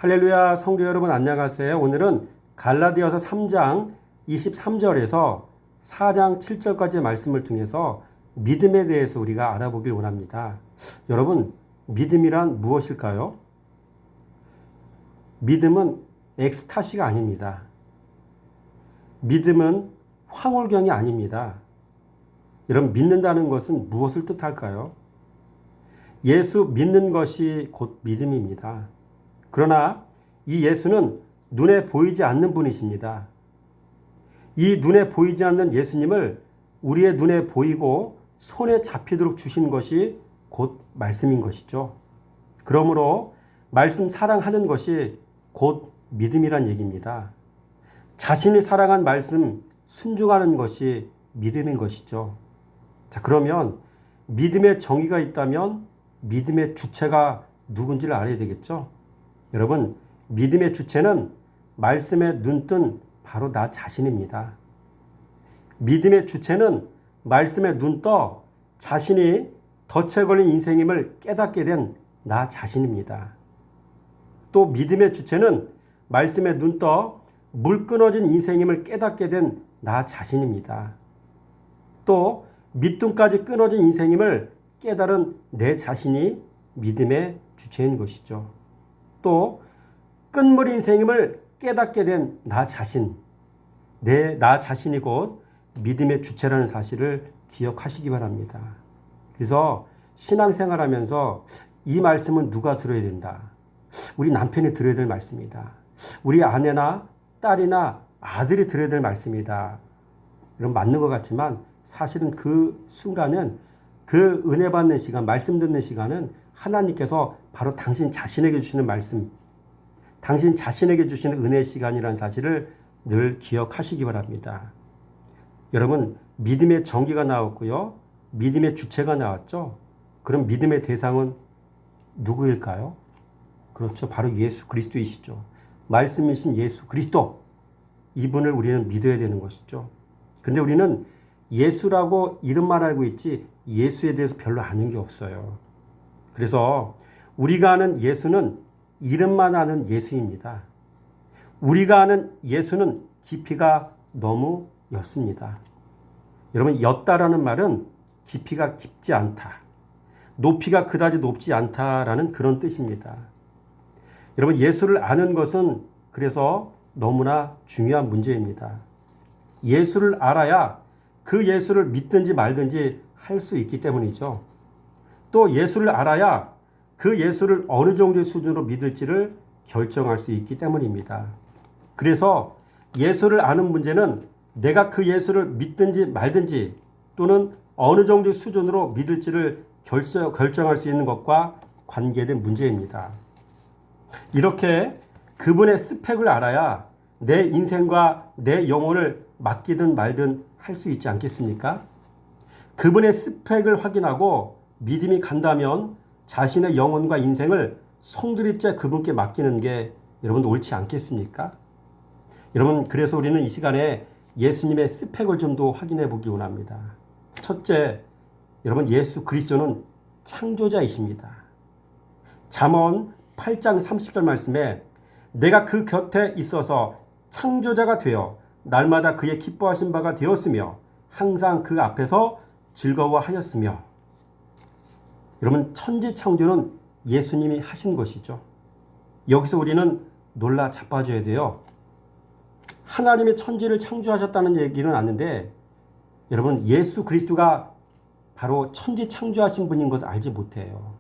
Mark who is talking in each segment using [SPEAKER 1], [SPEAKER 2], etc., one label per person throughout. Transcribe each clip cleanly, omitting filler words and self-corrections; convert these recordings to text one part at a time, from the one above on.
[SPEAKER 1] 할렐루야, 성도 여러분 안녕하세요. 오늘은 갈라디아서 3장 23절에서 4장 7절까지의 말씀을 통해서 믿음에 대해서 우리가 알아보길 원합니다. 여러분, 믿음이란 무엇일까요? 믿음은 엑스타시가 아닙니다. 믿음은 황홀경이 아닙니다. 여러분, 믿는다는 것은 무엇을 뜻할까요? 예수 믿는 것이 곧 믿음입니다. 그러나 이 예수는 눈에 보이지 않는 분이십니다. 이 눈에 보이지 않는 예수님을 우리의 눈에 보이고 손에 잡히도록 주신 것이 곧 말씀인 것이죠. 그러므로 말씀 사랑하는 것이 곧 믿음이란 얘기입니다. 자신이 사랑한 말씀 순종하는 것이 믿음인 것이죠. 자, 그러면 믿음의 정의가 있다면 믿음의 주체가 누군지를 알아야 되겠죠. 여러분, 믿음의 주체는 말씀에 눈뜬 바로 나 자신입니다. 믿음의 주체는 말씀에 눈떠 자신이 덫에 걸린 인생임을 깨닫게 된 나 자신입니다. 또 믿음의 주체는 말씀에 눈떠 물 끊어진 인생임을 깨닫게 된 나 자신입니다. 또 밑둥까지 끊어진 인생임을 깨달은 내 자신이 믿음의 주체인 것이죠. 또 끝물 인생임을 깨닫게 된 나 자신, 나 자신이 곧 믿음의 주체라는 사실을 기억하시기 바랍니다. 그래서 신앙생활하면서 이 말씀은 누가 들어야 된다? 우리 남편이 들어야 될 말씀이다. 우리 아내나 딸이나 아들이 들어야 될 말씀이다. 이런 맞는 것 같지만 사실은 그 순간은 그 은혜 받는 시간, 말씀 듣는 시간은 하나님께서 바로 당신 자신에게 주시는 말씀, 당신 자신에게 주시는 은혜의 시간이라는 사실을 늘 기억하시기 바랍니다. 여러분, 믿음의 정의가 나왔고요. 믿음의 주체가 나왔죠. 그럼 믿음의 대상은 누구일까요? 그렇죠. 바로 예수 그리스도이시죠. 말씀이신 예수 그리스도. 이분을 우리는 믿어야 되는 것이죠. 근데 우리는 예수라고 이름만 알고 있지 예수에 대해서 별로 아는 게 없어요. 그래서 우리가 아는 예수는 이름만 아는 예수입니다. 우리가 아는 예수는 깊이가 너무 옅습니다. 여러분, 옅다라는 말은 깊이가 깊지 않다, 높이가 그다지 높지 않다라는 그런 뜻입니다. 여러분, 예수를 아는 것은 그래서 너무나 중요한 문제입니다. 예수를 알아야 그 예수를 믿든지 말든지 할 수 있기 때문이죠. 또 예수를 알아야 그 예수를 어느 정도의 수준으로 믿을지를 결정할 수 있기 때문입니다. 그래서 예수를 아는 문제는 내가 그 예수를 믿든지 말든지 또는 어느 정도의 수준으로 믿을지를 결정할 수 있는 것과 관계된 문제입니다. 이렇게 그분의 스펙을 알아야 내 인생과 내 영혼을 맡기든 말든 할 수 있지 않겠습니까? 그분의 스펙을 확인하고 믿음이 간다면 자신의 영혼과 인생을 송두리째 그분께 맡기는 게 여러분 옳지 않겠습니까? 여러분, 그래서 우리는 이 시간에 예수님의 스펙을 좀 더 확인해 보기 원합니다. 첫째, 여러분, 예수 그리스도는 창조자이십니다. 잠언 8장 30절 말씀에 내가 그 곁에 있어서 창조자가 되어 날마다 그의 기뻐하신 바가 되었으며 항상 그 앞에서 즐거워하였으며. 여러분, 천지창조는 예수님이 하신 것이죠. 여기서 우리는 놀라 자빠져야 돼요. 하나님이 천지를 창조하셨다는 얘기는 아는데 여러분, 예수 그리스도가 바로 천지 창조하신 분인 것을 알지 못해요.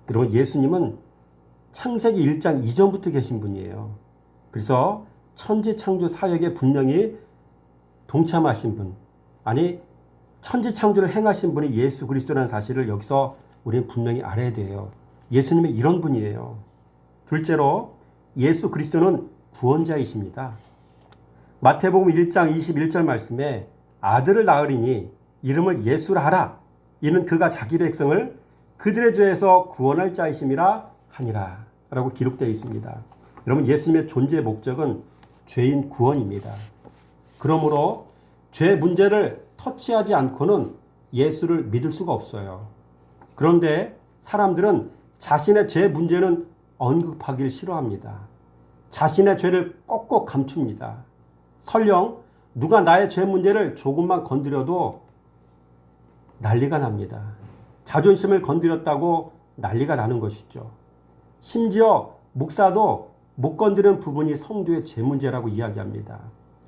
[SPEAKER 1] 여러분, 예수님은 창세기 1장 이전부터 계신 분이에요. 그래서 천지 창조 사역에 분명히 동참하신 분, 아니 천지 창조를 행하신 분이 예수 그리스도라는 사실을 여기서 우리는 분명히 알아야 돼요. 예수님이 이런 분이에요. 둘째로 예수 그리스도는 구원자이십니다. 마태복음 1장 21절 말씀에 아들을 낳으리니 이름을 예수라 하라. 이는 그가 자기 백성을 그들의 죄에서 구원할 자이심이라 하니라 라고 기록되어 있습니다. 여러분, 예수님의 존재의 목적은 죄인 구원입니다. 그러므로 죄 문제를 터치하지 않고는 예수를 믿을 수가 없어요. 그런데 사람들은 자신의 죄 문제는 언급하기를 싫어합니다. 자신의 죄를 꼭꼭 감춥니다. 설령 누가 나의 죄 문제를 조금만 건드려도 난리가 납니다. 자존심을 건드렸다고 난리가 나는 것이죠. 심지어 목사도 못 건드리는 부분이 성도의 죄 문제라고 이야기합니다.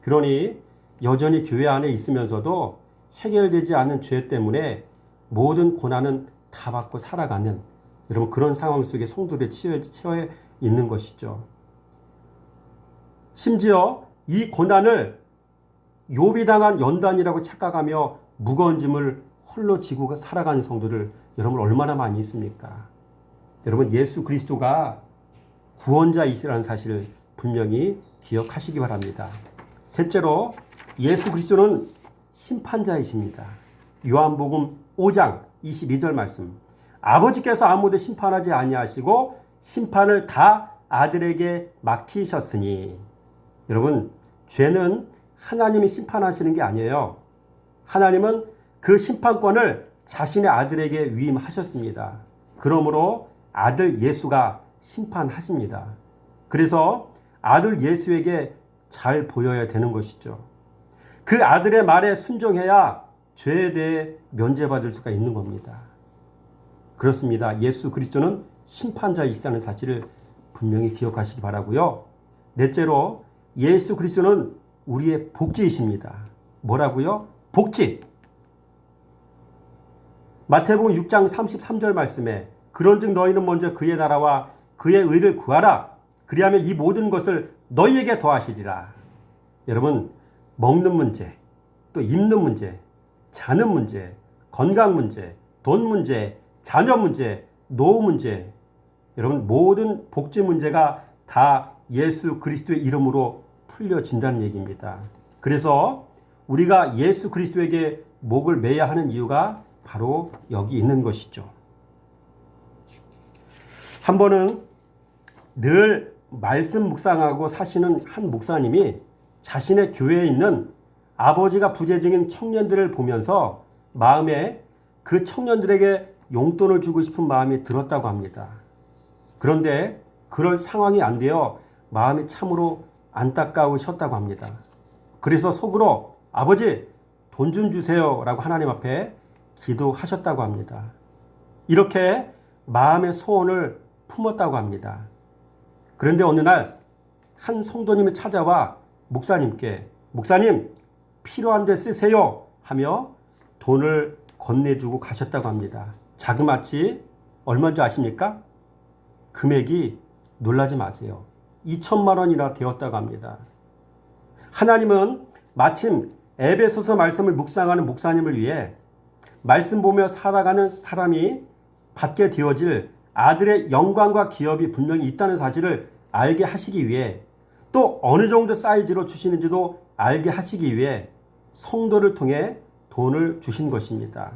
[SPEAKER 1] 그러니 여전히 교회 안에 있으면서도 해결되지 않는 죄 때문에 모든 고난은 다 받고 살아가는 여러분 그런 상황 속에 성도들이 처해 있는 것이죠. 심지어 이 고난을 욥이 당한 연단이라고 착각하며 무거운 짐을 홀로 지고 살아가는 성도들 여러분 얼마나 많이 있습니까? 여러분 예수 그리스도가 구원자이시라는 사실을 분명히 기억하시기 바랍니다. 셋째로 예수 그리스도는 심판자이십니다. 요한복음 5장 22절 말씀. 아버지께서 아무도 심판하지 아니하시고 심판을 다 아들에게 맡기셨으니. 여러분 죄는 하나님이 심판하시는 게 아니에요. 하나님은 그 심판권을 자신의 아들에게 위임하셨습니다. 그러므로 아들 예수가 심판하십니다. 그래서 아들 예수에게 잘 보여야 되는 것이죠. 그 아들의 말에 순종해야 죄에 대해 면제받을 수가 있는 겁니다. 그렇습니다. 예수 그리스도는 심판자이시다는 사실을 분명히 기억하시기 바라고요. 넷째로 예수 그리스도는 우리의 복지이십니다. 뭐라고요? 복지. 마태복음 6장 33절 말씀에 그런즉 너희는 먼저 그의 나라와 그의 의를 구하라. 그리하면 이 모든 것을 너희에게 더하시리라. 여러분 먹는 문제, 또 입는 문제, 자는 문제, 건강 문제, 돈 문제, 자녀 문제, 노후 문제, 여러분 모든 복지 문제가 다 예수 그리스도의 이름으로 풀려진다는 얘기입니다. 그래서 우리가 예수 그리스도에게 목을 매야 하는 이유가 바로 여기 있는 것이죠. 한 번은 늘 말씀 묵상하고 사시는 한 목사님이 자신의 교회에 있는 아버지가 부재 중인 청년들을 보면서 마음에 그 청년들에게 용돈을 주고 싶은 마음이 들었다고 합니다. 그런데 그럴 상황이 안 되어 마음이 참으로 안타까우셨다고 합니다. 그래서 속으로 아버지 돈 좀 주세요 라고 하나님 앞에 기도하셨다고 합니다. 이렇게 마음의 소원을 품었다고 합니다. 그런데 어느 날 한 성도님이 찾아와 목사님께 목사님 필요한 데 쓰세요 하며 돈을 건네주고 가셨다고 합니다. 자그마치 얼마인 줄 아십니까? 금액이 놀라지 마세요. 2천만 원이나 되었다고 합니다. 하나님은 마침 에베소서 말씀을 묵상하는 목사님을 위해 말씀 보며 살아가는 사람이 받게 되어질 아들의 영광과 기업이 분명히 있다는 사실을 알게 하시기 위해 또 어느 정도 사이즈로 주시는지도 알게 하시기 위해 성도를 통해 돈을 주신 것입니다.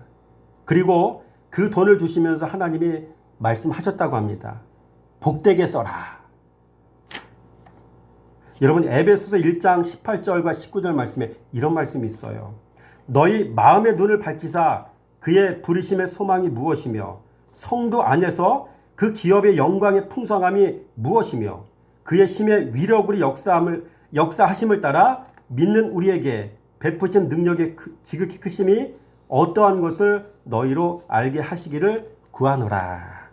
[SPEAKER 1] 그리고 그 돈을 주시면서 하나님이 말씀하셨다고 합니다. 복되게 써라. 여러분 에베소서 1장 18절과 19절 말씀에 이런 말씀이 있어요. 너희 마음의 눈을 밝히사 그의 부르심의 소망이 무엇이며 성도 안에서 그 기업의 영광의 풍성함이 무엇이며 그의 힘의 위력으로 역사하심을 따라 믿는 우리에게 베푸신 능력의 지극히 크심이 어떠한 것을 너희로 알게 하시기를 구하노라.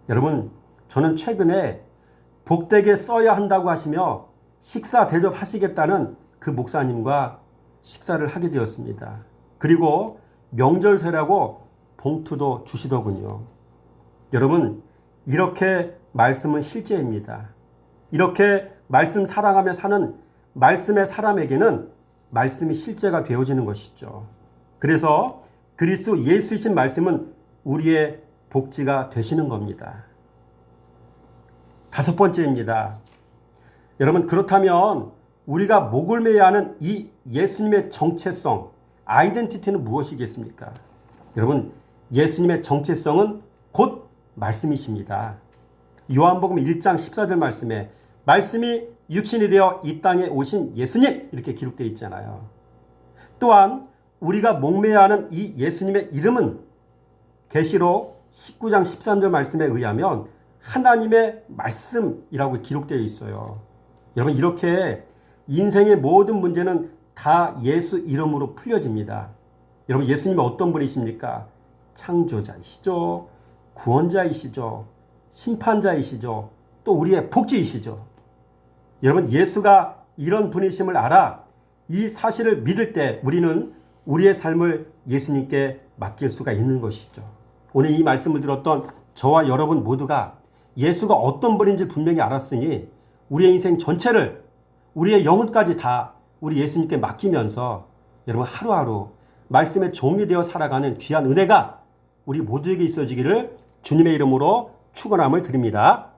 [SPEAKER 1] 여러분 저는 최근에 복되게 써야 한다고 하시며 식사 대접하시겠다는 그 목사님과 식사를 하게 되었습니다. 그리고 명절세라고 봉투도 주시더군요. 여러분 이렇게 말씀은 실제입니다. 이렇게 말씀 사랑하며 사는 말씀의 사람에게는 말씀이 실제가 되어지는 것이죠. 그래서 그리스도 예수이신 말씀은 우리의 복지가 되시는 겁니다. 다섯 번째입니다. 여러분 그렇다면 우리가 목을 매야 하는 이 예수님의 정체성, 아이덴티티는 무엇이겠습니까? 여러분 예수님의 정체성은 곧 말씀이십니다. 요한복음 1장 14절 말씀에 말씀이 육신이 되어 이 땅에 오신 예수님 이렇게 기록되어 있잖아요. 또한 우리가 목매야 하는 이 예수님의 이름은 계시록 19장 13절 말씀에 의하면 하나님의 말씀이라고 기록되어 있어요. 여러분, 이렇게 인생의 모든 문제는 다 예수 이름으로 풀려집니다. 여러분, 예수님은 어떤 분이십니까? 창조자이시죠. 구원자이시죠. 심판자이시죠. 또 우리의 복지이시죠. 여러분, 예수가 이런 분이심을 알아 이 사실을 믿을 때 우리는 우리의 삶을 예수님께 맡길 수가 있는 것이죠. 오늘 이 말씀을 들었던 저와 여러분 모두가 예수가 어떤 분인지 분명히 알았으니 우리의 인생 전체를, 우리의 영혼까지 다 우리 예수님께 맡기면서 여러분 하루하루 말씀의 종이 되어 살아가는 귀한 은혜가 우리 모두에게 있어지기를 주님의 이름으로 축원함을 드립니다.